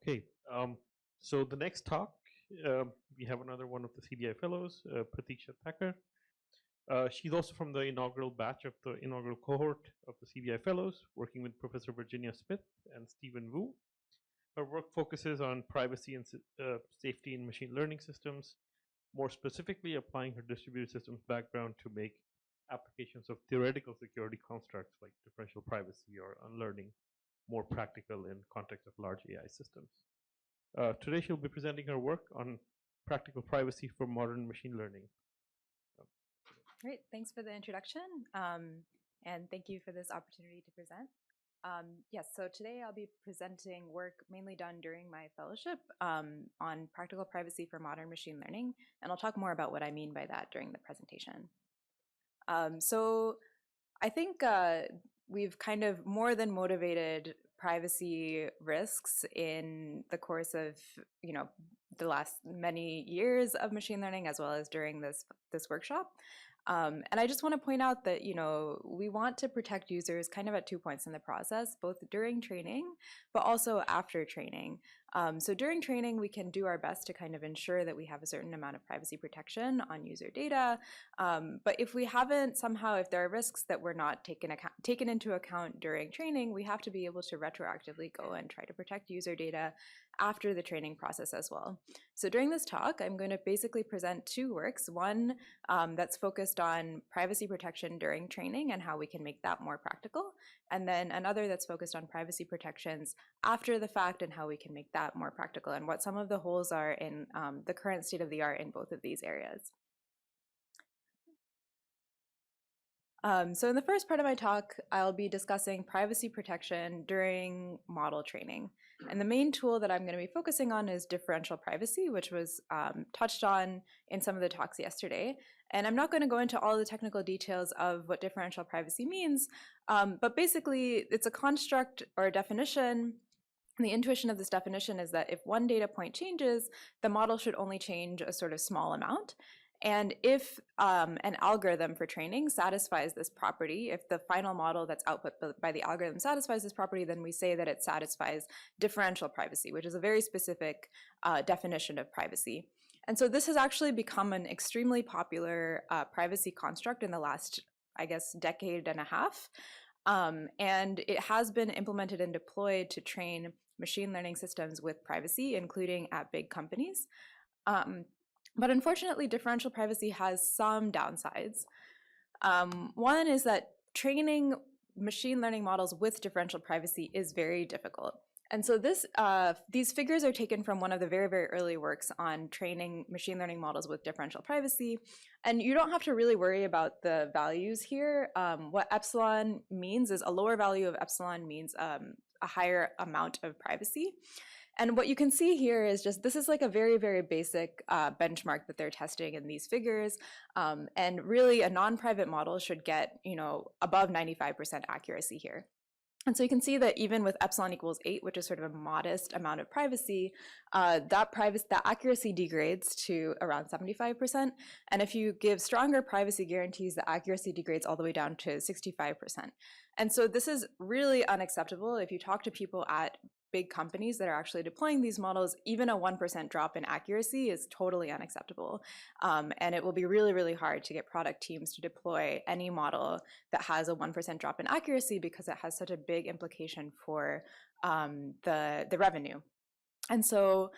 Okay, so the next talk, we have another one of the CBI fellows, Pratiksha Thaker. She's also from the inaugural batch of the inaugural cohort of the CBI fellows, working with Professor Virginia Smith and Stephen Wu. Her work focuses on privacy and safety in machine learning systems, more specifically applying her distributed systems background to make applications of theoretical security constructs like differential privacy or unlearning more practical in context of large AI systems. Today she'll be presenting her work on practical privacy for modern machine learning. Great, thanks for the introduction, and thank you for this opportunity to present. Yes, so today I'll be presenting work mainly done during my fellowship on practical privacy for modern machine learning, and I'll talk more about what I mean by that during the presentation. So I think we've kind of more than motivated privacy risks in the course of, the last many years of machine learning, as well as during this workshop. And I just want to point out that, we want to protect users kind of at 2 points in the process, both during training, but also after training. So during training, we can do our best to kind of ensure that we have a certain amount of privacy protection on user data. But if we haven't somehow, if there are risks that were not taken into account during training, we have to be able to retroactively go and try to protect user data after the training process as well. So during this talk, I'm going to basically present two works. One that's focused on privacy protection during training and how we can make that more practical. And then another that's focused on privacy protections after the fact and how we can make that more practical and what some of the holes are in the current state of the art in both of these areas. So in the first part of my talk, I'll be discussing privacy protection during model training. And the main tool that I'm going to be focusing on is differential privacy, which was touched on in some of the talks yesterday. And I'm not going to go into all the technical details of what differential privacy means, but basically it's a construct or a definition. And the intuition of this definition is that if one data point changes, the model should only change a sort of small amount. And if an algorithm for training satisfies this property, if the final model that's output by the algorithm satisfies this property, then we say that it satisfies differential privacy, which is a very specific definition of privacy. And so this has actually become an extremely popular privacy construct in the last, I guess, decade and a half. And it has been implemented and deployed to train machine learning systems with privacy, including at big companies. But unfortunately, differential privacy has some downsides. One is that training machine learning models with differential privacy is very difficult. And so these figures are taken from one of the very, very early works on training machine learning models with differential privacy. And you don't have to really worry about the values here. What epsilon means is a lower value of epsilon means a higher amount of privacy. And what you can see here is just, this is like a very, very basic benchmark that they're testing in these figures. And really a non-private model should get, above 95% accuracy here. And so you can see that even with epsilon equals 8, which is sort of a modest amount of privacy, that accuracy degrades to around 75%. And if you give stronger privacy guarantees, the accuracy degrades all the way down to 65%. And so this is really unacceptable. If you talk to people at big companies that are actually deploying these models, even a 1% drop in accuracy is totally unacceptable. And it will be really, really hard to get product teams to deploy any model that has a 1% drop in accuracy because it has such a big implication for the revenue. And so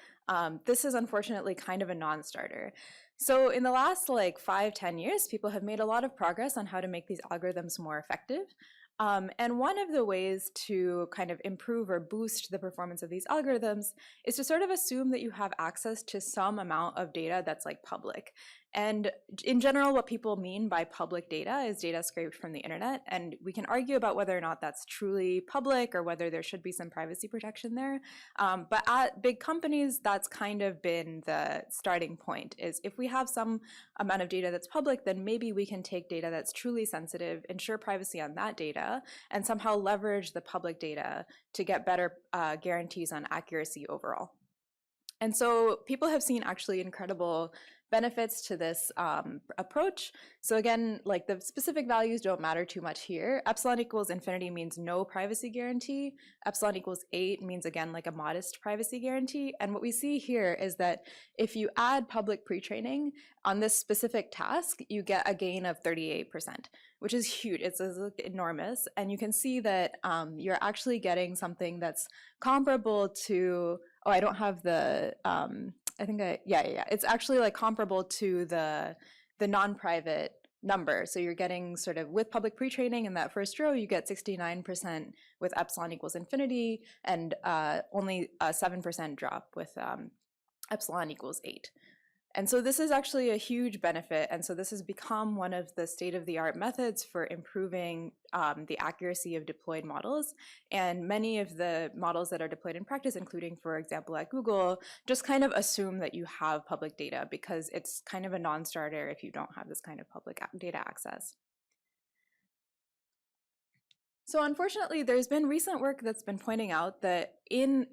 this is unfortunately kind of a non-starter. So in the last 5-10 years, people have made a lot of progress on how to make these algorithms more effective. And one of the ways to kind of improve or boost the performance of these algorithms is to sort of assume that you have access to some amount of data that's public. And in general, what people mean by public data is data scraped from the internet. And we can argue about whether or not that's truly public or whether there should be some privacy protection there. But at big companies, that's kind of been the starting point, is if we have some amount of data that's public, then maybe we can take data that's truly sensitive, ensure privacy on that data, and somehow leverage the public data to get better guarantees on accuracy overall. And so people have seen actually incredible benefits to this approach. So again, like the specific values don't matter too much here. Epsilon equals infinity means no privacy guarantee. Epsilon equals 8 means, again, like a modest privacy guarantee. And what we see here is that if you add public pre-training on this specific task, you get a gain of 38%, which is huge. It's enormous. And you can see that you're actually getting something that's comparable to, oh, I don't have the, yeah. It's actually like comparable to the non-private number. So you're getting sort of with public pre-training in that first row, you get 69% with epsilon equals infinity and only a 7% drop with epsilon equals 8. And so this is actually a huge benefit. And so this has become one of the state-of-the-art methods for improving the accuracy of deployed models. And many of the models that are deployed in practice, including, for example, at Google, just kind of assume that you have public data because it's kind of a non-starter if you don't have this kind of public data access. So unfortunately, there's been recent work that's been pointing out that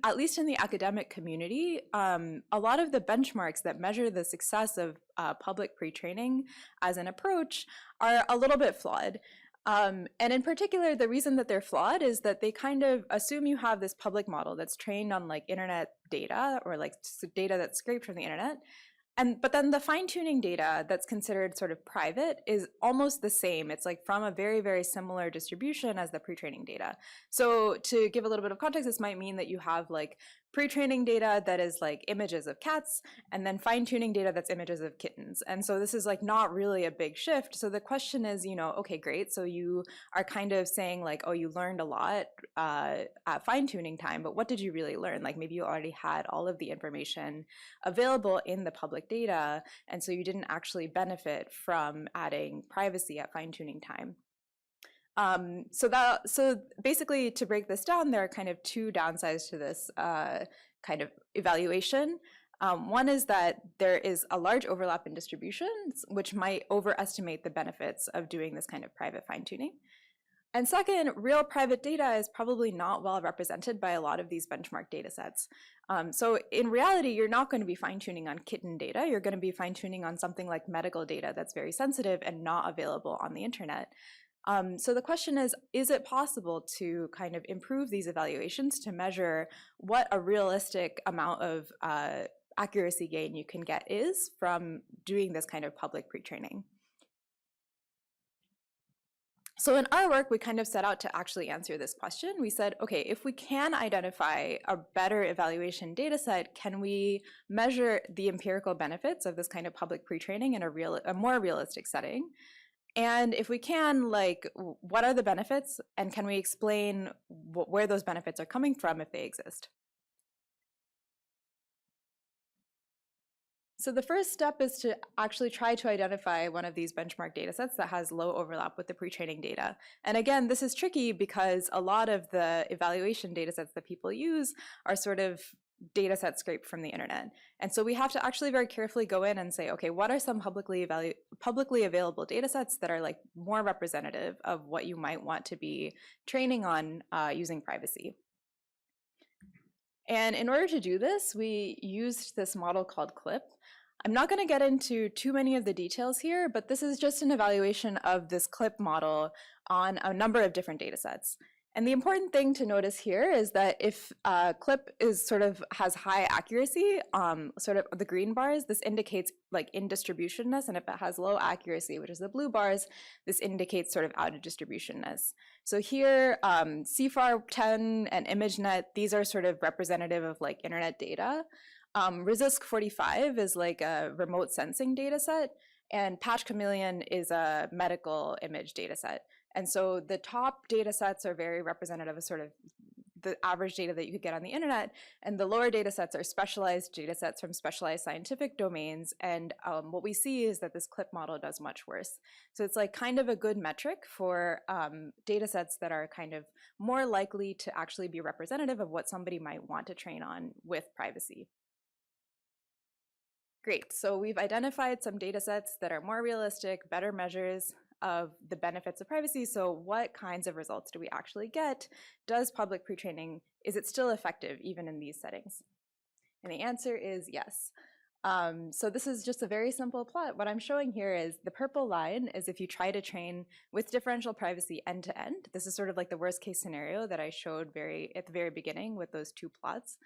at least in the academic community, a lot of the benchmarks that measure the success of public pre-training as an approach are a little bit flawed. And in particular, the reason that they're flawed is that they kind of assume you have this public model that's trained on like internet data or like data that's scraped from the internet. But then the fine-tuning data that's considered sort of private is almost the same. It's like from a very, very similar distribution as the pre-training data. So to give a little bit of context, this might mean that you have like pre-training data that is like images of cats and then fine-tuning data that's images of kittens. And so this is like not really a big shift. So the question is, okay, great. So you are kind of saying like, oh, you learned a lot at fine-tuning time, but what did you really learn? Like maybe you already had all of the information available in the public data, and so you didn't actually benefit from adding privacy at fine-tuning time. So basically, to break this down, there are kind of two downsides to this kind of evaluation. One is that there is a large overlap in distributions, which might overestimate the benefits of doing this kind of private fine-tuning. And second, real private data is probably not well represented by a lot of these benchmark data sets. So in reality, you're not going to be fine-tuning on kitten data. You're going to be fine-tuning on something like medical data that's very sensitive and not available on the internet. So the question is it possible to kind of improve these evaluations to measure what a realistic amount of accuracy gain you can get is from doing this kind of public pre-training? So in our work, we kind of set out to actually answer this question. We said, okay, if we can identify a better evaluation data set, can we measure the empirical benefits of this kind of public pre-training in a more realistic setting? And if we can, like, what are the benefits? And can we explain where those benefits are coming from if they exist? So the first step is to actually try to identify one of these benchmark data sets that has low overlap with the pre-training data. And again, this is tricky because a lot of the evaluation data sets that people use are sort of data sets scraped from the internet. And so we have to actually very carefully go in and say, okay, what are some publicly available data sets that are like more representative of what you might want to be training on using privacy? And in order to do this, we used this model called CLIP. I'm not going to get into too many of the details here, but this is just an evaluation of this CLIP model on a number of different data sets. And the important thing to notice here is that if CLIP has high accuracy, sort of the green bars, this indicates like in distributionness, and if it has low accuracy, which is the blue bars, this indicates sort of out of distributionness. So here, CFAR10 and ImageNet, these are sort of representative of like internet data. Resist 45 is like a remote sensing data set, and Patch Chameleon is a medical image data set. And so the top data sets are very representative of sort of the average data that you could get on the internet, and the lower data sets are specialized data sets from specialized scientific domains. And what we see is that this CLIP model does much worse. So it's like kind of a good metric for data sets that are kind of more likely to actually be representative of what somebody might want to train on with privacy. Great, so we've identified some data sets that are more realistic, better measures of the benefits of privacy. So what kinds of results do we actually get? Does public pre-training, is it still effective even in these settings? And the answer is yes. So this is just a very simple plot. What I'm showing here is the purple line is if you try to train with differential privacy end to end. This is sort of like the worst case scenario that I showed at the very beginning with those two plots.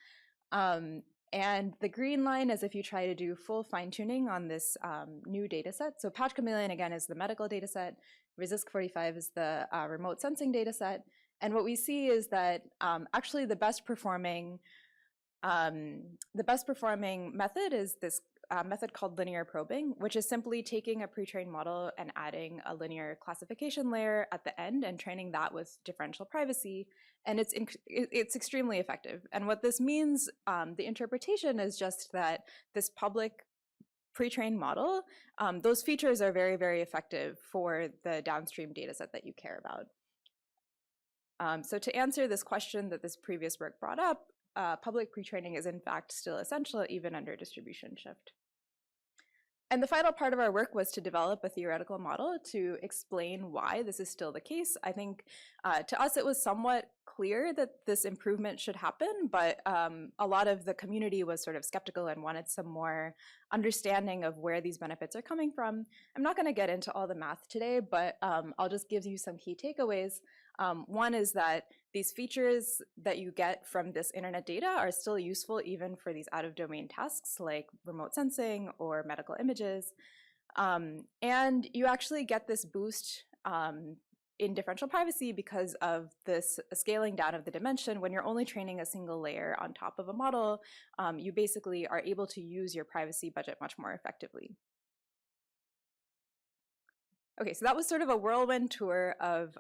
And the green line is if you try to do full fine tuning on this new data set. So Patch Chameleon, again, is the medical data set. Resist 45 is the remote sensing data set. And what we see is that actually the best performing method is this method called linear probing, which is simply taking a pre-trained model and adding a linear classification layer at the end and training that with differential privacy. And it's extremely effective. And what this means, the interpretation is just that this public pre-trained model, those features are very, very effective for the downstream data set that you care about. So to answer this question that this previous work brought up, public pre-training is in fact still essential even under distribution shift. And the final part of our work was to develop a theoretical model to explain why this is still the case. I think to us it was somewhat clear that this improvement should happen, but a lot of the community was sort of skeptical and wanted some more understanding of where these benefits are coming from. I'm not going to get into all the math today, but I'll just give you some key takeaways. One is that these features that you get from this internet data are still useful even for these out-of-domain tasks like remote sensing or medical images. And you actually get this boost in differential privacy because of this scaling down of the dimension. When you're only training a single layer on top of a model, you basically are able to use your privacy budget much more effectively. Okay, so that was sort of a whirlwind tour of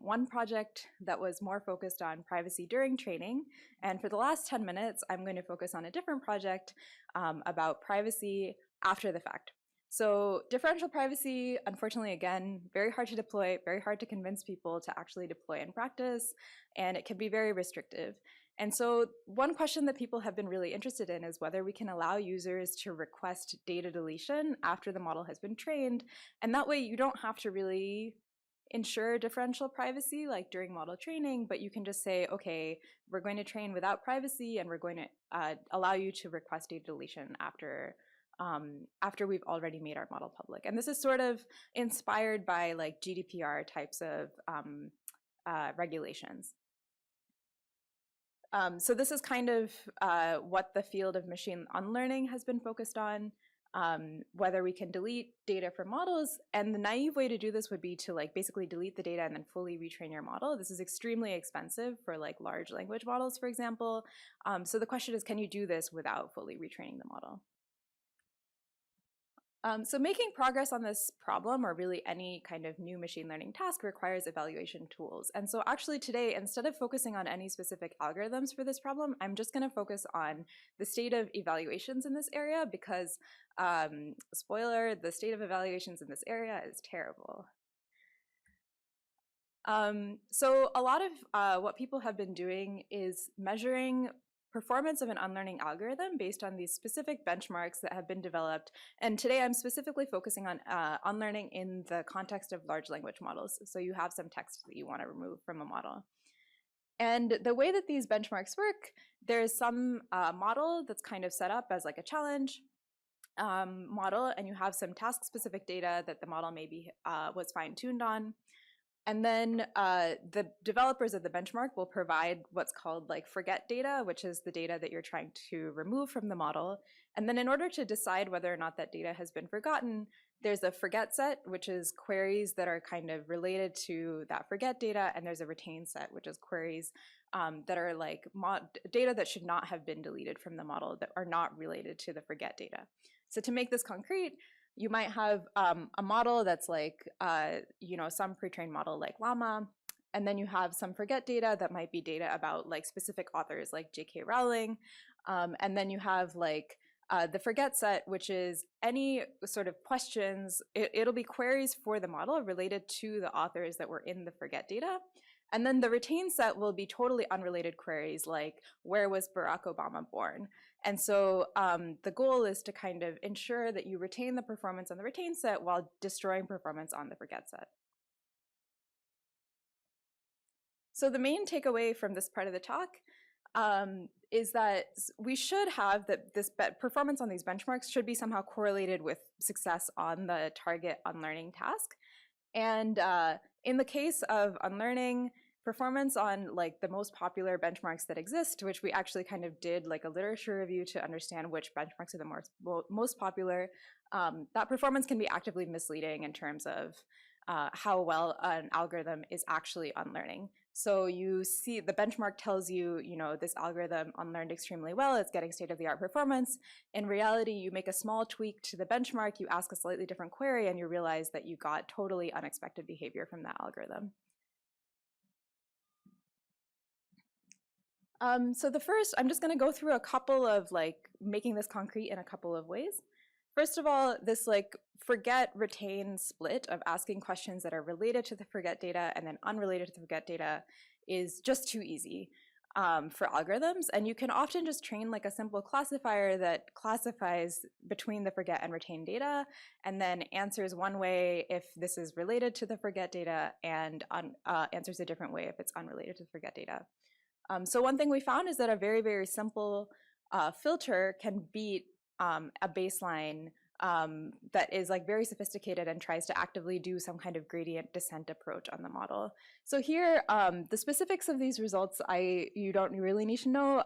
one project that was more focused on privacy during training. And for the last 10 minutes, I'm going to focus on a different project about privacy after the fact. So differential privacy, unfortunately, again, very hard to deploy, very hard to convince people to actually deploy in practice, and it can be very restrictive. And so one question that people have been really interested in is whether we can allow users to request data deletion after the model has been trained. And that way you don't have to really ensure differential privacy like during model training, but you can just say, okay, we're going to train without privacy and we're going to allow you to request data deletion after we've already made our model public. And this is sort of inspired by like GDPR types of regulations. So this is kind of what the field of machine learning has been focused on, whether we can delete data from models. And the naive way to do this would be to like basically delete the data and then fully retrain your model. This is extremely expensive for like large language models, for example. So the question is, can you do this without fully retraining the model? So making progress on this problem, or really any kind of new machine learning task, requires evaluation tools. And so actually today, instead of focusing on any specific algorithms for this problem, I'm just going to focus on the state of evaluations in this area because, spoiler, the state of evaluations in this area is terrible. So a lot of what people have been doing is measuring performance of an unlearning algorithm based on these specific benchmarks that have been developed. And today I'm specifically focusing on unlearning in the context of large language models. So you have some text that you want to remove from a model. And the way that these benchmarks work, there's some model that's kind of set up as like a challenge model, and you have some task-specific data that the model maybe was fine-tuned on. And then the developers of the benchmark will provide what's called like forget data, which is the data that you're trying to remove from the model. And then in order to decide whether or not that data has been forgotten, there's a forget set, which is queries that are kind of related to that forget data. And there's a retain set, which is queries that are like data that should not have been deleted from the model that are not related to the forget data. So to make this concrete, you might have a model that's like, some pre-trained model like Llama, and then you have some forget data that might be data about like specific authors like J.K. Rowling, and then you have like the forget set, which is any sort of questions. It'll be queries for the model related to the authors that were in the forget data. And then the retain set will be totally unrelated queries like, where was Barack Obama born? And so the goal is to kind of ensure that you retain the performance on the retain set while destroying performance on the forget set. So the main takeaway from this part of the talk is that we should have that this performance on these benchmarks should be somehow correlated with success on the target unlearning task. And in the case of unlearning, performance on like the most popular benchmarks that exist, which we actually kind of did like a literature review to understand which benchmarks are the most popular, that performance can be actively misleading in terms of how well an algorithm is actually unlearning. So you see the benchmark tells you, this algorithm unlearned extremely well, it's getting state-of-the-art performance. In reality, you make a small tweak to the benchmark, you ask a slightly different query, and you realize that you got totally unexpected behavior from that algorithm. So the first, I'm just going to go through a couple of like making this concrete in a couple of ways. First of all, this like forget retain split of asking questions that are related to the forget data and then unrelated to the forget data is just too easy for algorithms. And you can often just train like a simple classifier that classifies between the forget and retain data and then answers one way if this is related to the forget data and answers a different way if it's unrelated to the forget data. So one thing we found is that a very, very simple filter can beat a baseline that is like very sophisticated and tries to actively do some kind of gradient descent approach on the model. So here, the specifics of these results, you don't really need to know,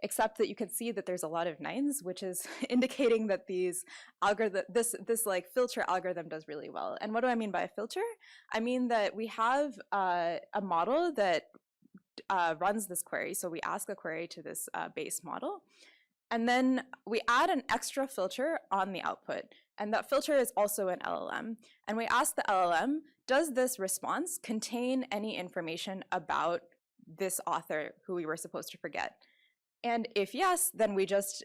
except that you can see that there's a lot of 9s, which is indicating that this like filter algorithm does really well. And what do I mean by a filter? I mean that we have a model that runs this query. So we ask a query to this base model. And then we add an extra filter on the output. And that filter is also an LLM. And we ask the LLM, does this response contain any information about this author who we were supposed to forget? And if yes, then we just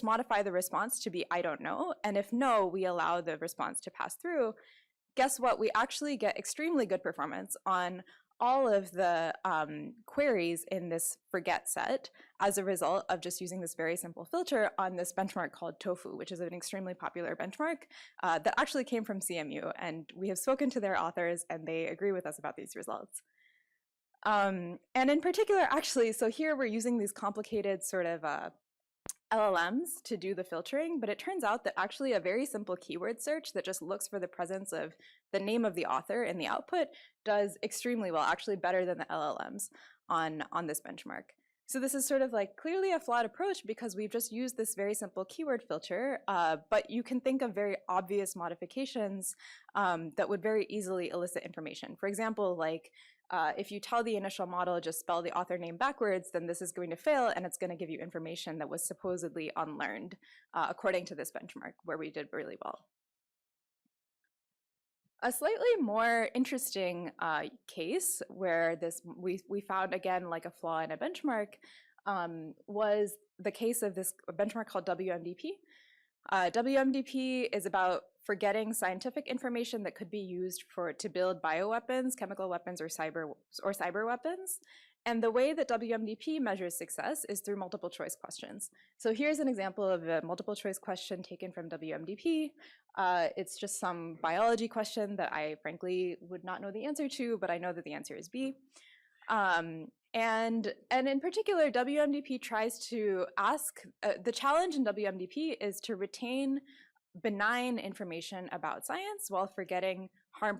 modify the response to be I don't know. And if no, we allow the response to pass through. Guess what? We actually get extremely good performance on all of the queries in this forget set as a result of just using this very simple filter on this benchmark called TOFU, which is an extremely popular benchmark that actually came from CMU. And we have spoken to their authors and they agree with us about these results. And in particular, actually, so here we're using these complicated sort of LLMs to do the filtering, but it turns out that actually a very simple keyword search that just looks for the presence of the name of the author in the output does extremely well, actually better than the LLMs on this benchmark. So this is sort of like clearly a flawed approach because we've just used this very simple keyword filter, but you can think of very obvious modifications that would very easily elicit information. For example, like if you tell the initial model just spell the author name backwards, then this is going to fail and it's going to give you information that was supposedly unlearned according to this benchmark where we did really well. A slightly more interesting case where we found again like a flaw in a benchmark was the case of this benchmark called WMDP. WMDP is about forgetting scientific information that could be used to build bioweapons, chemical weapons, or cyber weapons. And the way that WMDP measures success is through multiple choice questions. So here's an example of a multiple choice question taken from WMDP. It's just some biology question that I frankly would not know the answer to, but I know that the answer is B. And in particular, WMDP tries to ask, the challenge in WMDP is to retain benign information about science while forgetting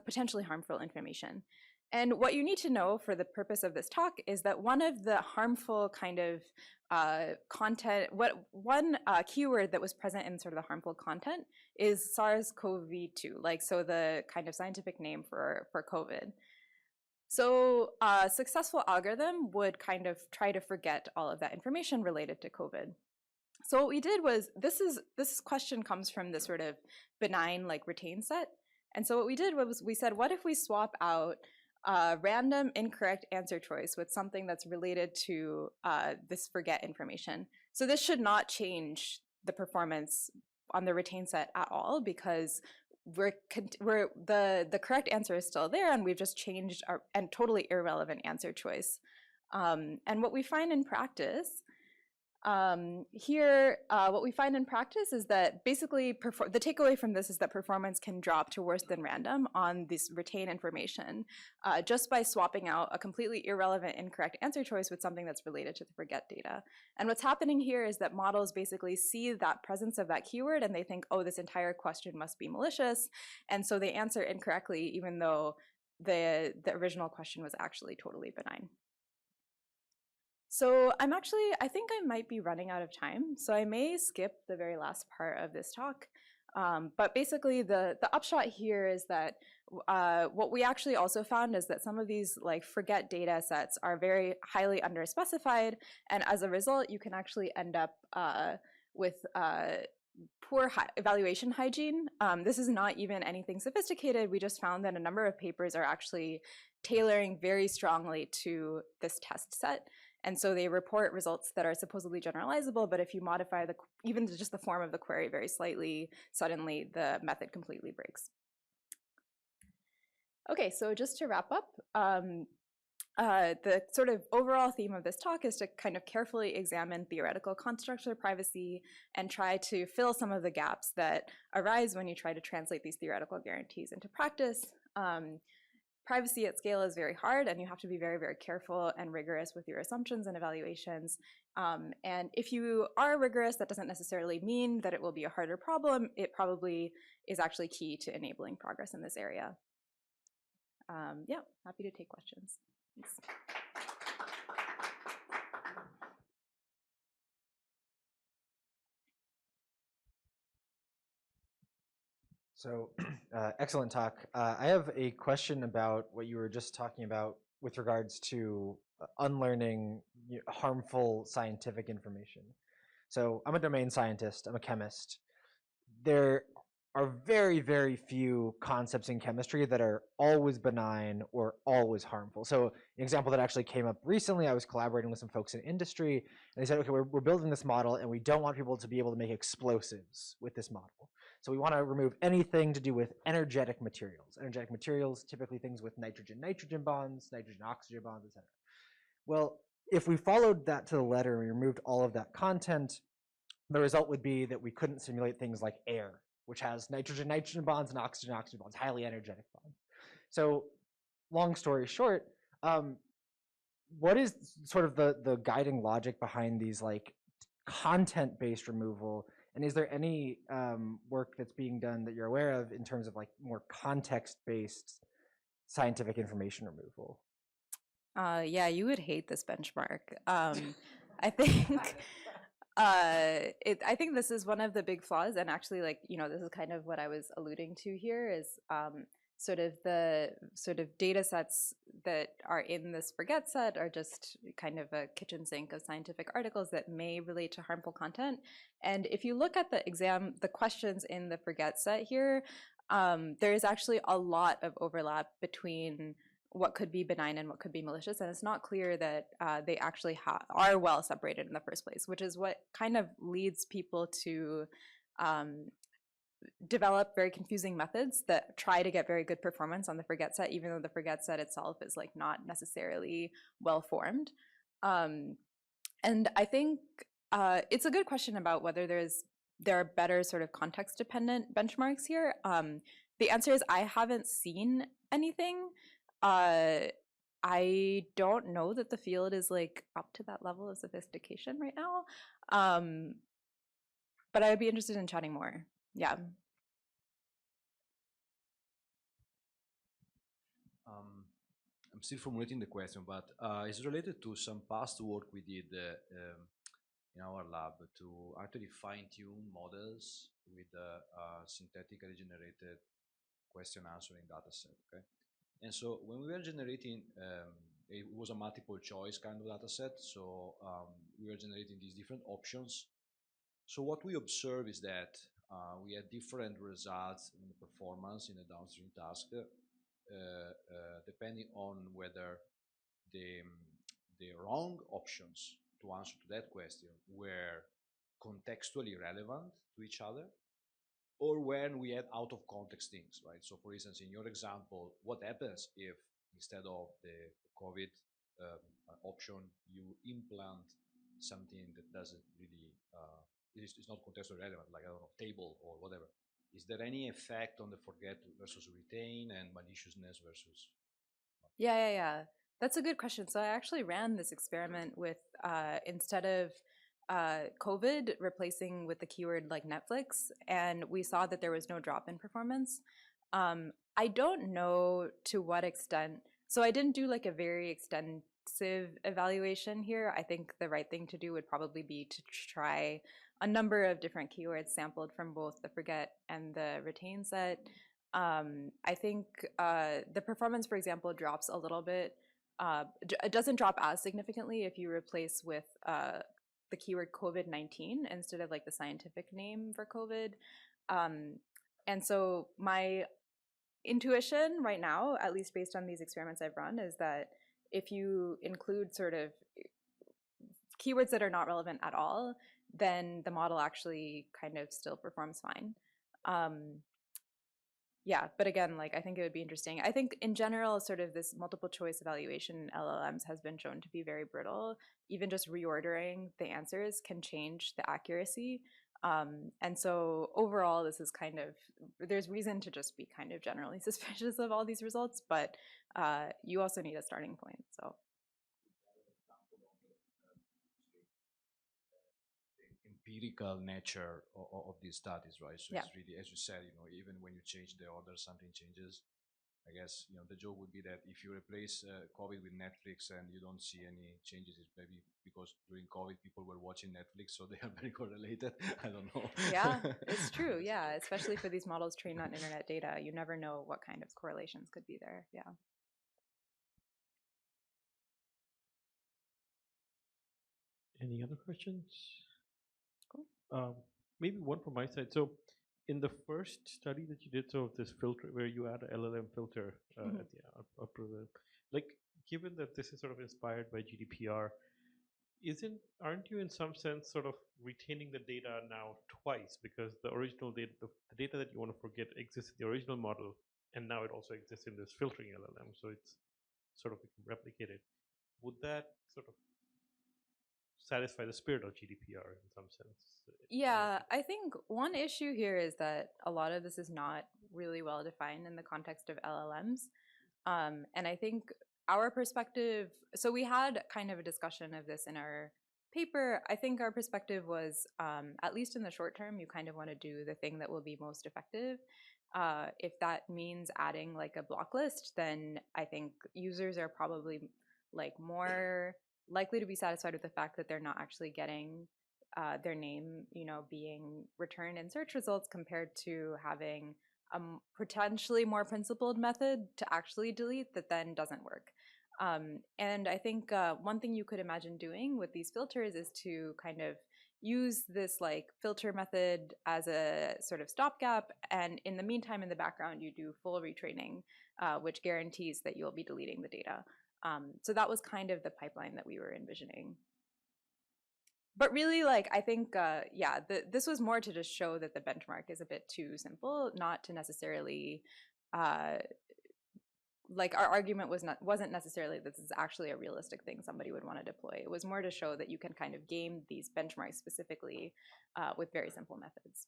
potentially harmful information. And what you need to know for the purpose of this talk is that one of the harmful kind of content, one keyword that was present in sort of the harmful content is SARS-CoV-2, like so the kind of scientific name for COVID. So a successful algorithm would kind of try to forget all of that information related to COVID. So what we did was, this question comes from the sort of benign like retain set. And so what we did was we said, what if we swap out random incorrect answer choice with something that's related to this forget information? So this should not change the performance on the retain set at all because the correct answer is still there and we've just changed and totally irrelevant answer choice. And what we find in practice Here, what we find in practice is that basically the takeaway from this is that performance can drop to worse than random on this retained information just by swapping out a completely irrelevant incorrect answer choice with something that's related to the forget data. And what's happening here is that models basically see that presence of that keyword and they think, oh, this entire question must be malicious. And so they answer incorrectly, even though the original question was actually totally benign. So I think I might be running out of time, so I may skip the very last part of this talk. But basically the upshot here is that what we actually also found is that some of these like forget data sets are very highly underspecified, and as a result, you can actually end up with poor evaluation hygiene. This is not even anything sophisticated. We just found that a number of papers are actually tailoring very strongly to this test set. And so they report results that are supposedly generalizable, but if you modify even just the form of the query very slightly, suddenly the method completely breaks. Okay, so just to wrap up, the sort of overall theme of this talk is to kind of carefully examine theoretical constructs of privacy and try to fill some of the gaps that arise when you try to translate these theoretical guarantees into practice. Privacy at scale is very hard, and you have to be very, very careful and rigorous with your assumptions and evaluations. And if you are rigorous, that doesn't necessarily mean that it will be a harder problem. It probably is actually key to enabling progress in this area. Yeah, happy to take questions. Thanks. So excellent talk. I have a question about what you were just talking about with regards to unlearning harmful scientific information. So I'm a domain scientist, I'm a chemist. There are very, very few concepts in chemistry that are always benign or always harmful. So an example that actually came up recently, I was collaborating with some folks in industry, and they said, okay, we're building this model and we don't want people to be able to make explosives with this model. So we want to remove anything to do with energetic materials. Energetic materials, typically things with nitrogen-nitrogen bonds, nitrogen-oxygen bonds, etc. Well, if we followed that to the letter and we removed all of that content, the result would be that we couldn't simulate things like air, which has nitrogen-nitrogen bonds and oxygen-oxygen bonds, highly energetic bonds. So long story short, what is sort of the guiding logic behind these like content-based removal? And is there any work that's being done that you're aware of in terms of like more context-based scientific information removal? Yeah, you would hate this benchmark. I think I think this is one of the big flaws, and actually, like, you know, this is kind of what I was alluding to here is sort of the data sets that are in this forget set are just kind of a kitchen sink of scientific articles that may relate to harmful content. And if you look at the questions in the forget set here, there is actually a lot of overlap between what could be benign and what could be malicious, and it's not clear that they actually are well separated in the first place, which is what kind of leads people to develop very confusing methods that try to get very good performance on the forget set, even though the forget set itself is like not necessarily well formed. And I think it's a good question about whether there are better sort of context dependent benchmarks here. The answer is I haven't seen anything. I don't know that the field is like up to that level of sophistication right now. But I would be interested in chatting more. Yeah. I'm still formulating the question, but it's related to some past work we did in our lab to actually fine-tune models with synthetically generated question answering data set. Okay, and so when we were generating, it was a multiple choice kind of data set. So we were generating these different options. So what we observe is that we had different results in the performance in a downstream task, depending on whether the wrong options to answer to that question were contextually relevant to each other, or when we had out of context things, right? So for instance, in your example, what happens if instead of the COVID option, you implant something that doesn't really is not contextually relevant, like I don't know, table or whatever. Is there any effect on the forget versus retain and maliciousness versus? Yeah. That's a good question. So I actually ran this experiment with instead of COVID replacing with the keyword like Netflix, and we saw that there was no drop in performance. I don't know to what extent. So I didn't do like a very extensive evaluation here. I think the right thing to do would probably be to try a number of different keywords sampled from both the forget and the retain set. I think the performance, for example, drops a little bit. It doesn't drop as significantly if you replace with the keyword COVID-19 instead of like the scientific name for COVID. And so my intuition right now, at least based on these experiments I've run, is that if you include sort of keywords that are not relevant at all, then the model actually kind of still performs fine. Yeah, but again, like I think it would be interesting. I think in general, sort of this multiple choice evaluation in LLMs has been shown to be very brittle. Even just reordering the answers can change the accuracy. And so overall, this is kind of, there's reason to just be kind of generally suspicious of all these results, but you also need a starting point. So Empirical nature of these studies, right? So yeah. it's really, as you said, even when you change the order, something changes. I guess the joke would be that if you replace COVID with Netflix and you don't see any changes, it's maybe because during COVID people were watching Netflix, so they are very correlated. I don't know. Yeah, it's true. Yeah, especially for these models trained on internet data, you never know what kind of correlations could be there. Yeah. Any other questions? Cool. Maybe one from my side. So, in the first study that you did, so this filter where you add a LLM filter Mhm. at the upper, like, given that this is sort of inspired by GDPR, aren't you in some sense sort of retaining the data now twice, because the original data, the data that you want to forget exists in the original model, and now it also exists in this filtering LLM, so it's sort of replicated. Would that sort of satisfy the spirit of GDPR in some sense? Yeah, I think one issue here is that a lot of this is not really well defined in the context of LLMs. And I think our perspective, so we had kind of a discussion of this in our paper. I think our perspective was, at least in the short term, you kind of want to do the thing that will be most effective. If that means adding like a block list, then I think users are probably like more likely to be satisfied with the fact that they're not actually getting their name, being returned in search results compared to having a potentially more principled method to actually delete that then doesn't work. And I think one thing you could imagine doing with these filters is to kind of use this like filter method as a sort of stopgap, and in the meantime, in the background, you do full retraining, which guarantees that you'll be deleting the data. So that was kind of the pipeline that we were envisioning. But really, like, I think, this was more to just show that the benchmark is a bit too simple, not to necessarily, like, our argument wasn't necessarily that this is actually a realistic thing somebody would want to deploy. It was more to show that you can kind of game these benchmarks specifically with very simple methods.